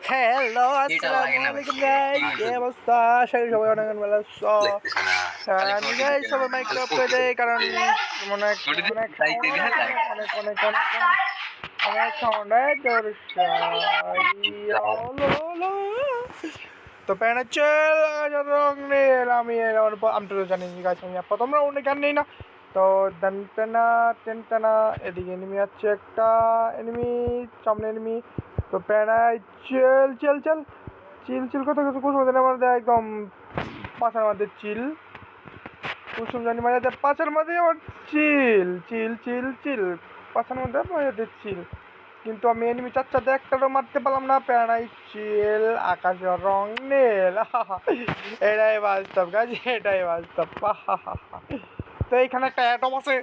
Hello, আসসালামু আলাইকুম guys, কি অবস্থা? আশা করি সবাই অনেক ভালো আছো। আমি গাইস সবাই মাইকটা অফ করে দেই, কারণ অনেক অনেক অনেক অনেক অনেক অনেক সাউন্ড তো প্যানেচেল রং নীল আমি আমি তো জানি গাইস, আমি প্রথম রাউন্ডে গান নেই না। তো দেন টেনা টেন টেনা এদিকে এনিমি আছে, একটা এনিমি সামনে এনিমি। তো প্যানায় চেল চেল চেল চিল চিল কত কিছু কুসুম জানি আমাদের একদম পাশার মধ্যে চিল কুসুম জানি মানে পাশার মধ্যে আমার চিল চিল চিল চিল পাশার মধ্যে আমাদের চিল। কিন্তু আমি এনিমি চাচ্চাতে একটাও মারতে পারলাম না। প্যারাই চিল আকাশের রং নীল। এটাই বাস্তব গাছ, এটাই বাস্তব। তো এইখানে একটা অ্যাডপ আছে,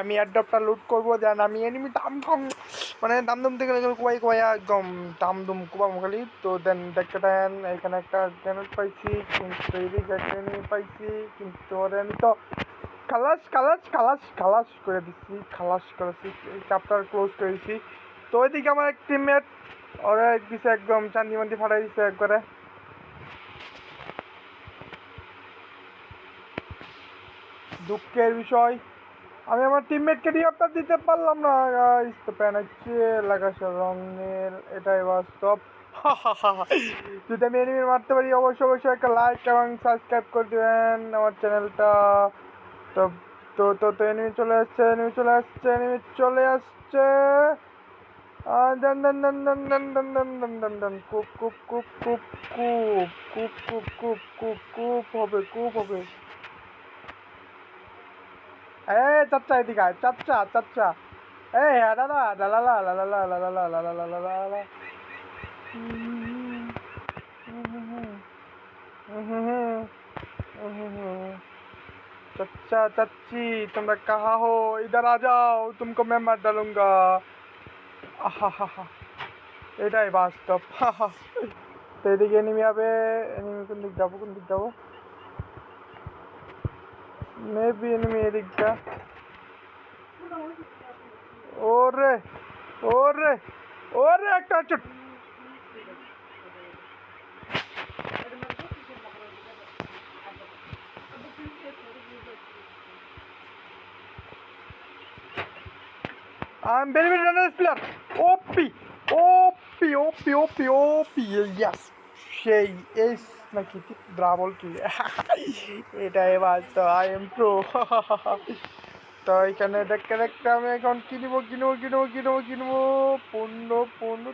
আমি অ্যাডপটা লুট করবো। দেন আমি এনিমি দাম কম মানে দাম দুম থেকে কুয়াই কুয়াইয়া একদম দাম দুম কুবা মুখালি। তো দেন দেখতে দেন এখানে একটা গ্রেনেড পাইছি, কিন্তু এদিকে একটা এনিমি পাইছি, কিন্তু ওরে আমি তো খালাস খালাস খালাস খালাস করে দিচ্ছি, খালাস করেছি, চ্যাপ্টার ক্লোজ করেছি। তো ওইদিকে আমার এক টিমমেট ওরা দিছে একদম চান্দি মান্দি ফাটাই দিছে একবারে। দুঃখের বিষয় আমি আমার টিমমেটকে রিঅপটা দিতে পারলাম না গাইস। তো প্যানাচ্ছে লাগাছে রঙের, এটাই বাস্তব। যদি আমি এনিমি মারতে পারি অবশ্যই অবশ্যই একটা লাইক এবং সাবস্ক্রাইব করে দেবেন আমার চ্যানেলটা। তো তো তো তো এনিমি চলে আসছে, এনিমি চলে আসছে, এনিমি চলে আসছে। দেন দেন দেন দেন দেন দেন দেন দেন দেন দেন কুপ কুপ কুপ কুপ কুপ কুপ কুপ কুপ কুপ কুপ হবে, কুপ হবে। চাচ্চা এদিকে আয়, চাচ্চা চাচ্চা। হ্যাঁ দাদা লালা লালা লালা লালা লালা লালা লালা। चाचा चाची तुम कहाँ हो, इधर आ जाओ, तुमको मैं मार डालूंगा। এটাই বাস্তব। তো এদিকে এনিমি হবে, এনিমি কোন দিক যাবো, কোন দিক যাবো? মেবি এনিমি এদিকটা। ওরে ওরে ওরে একটা চুট। I'm very very nice player. OP OP OP OP OP yes. সেই এস নাকি ড্রাবল কি? এটাই বাস্তব, আই এম প্রো। তো এখানে দেখতে দেখতে আমি এখন কিনবো কিনবো কিনবো কিনবো কিনবো পণ্য পণ্য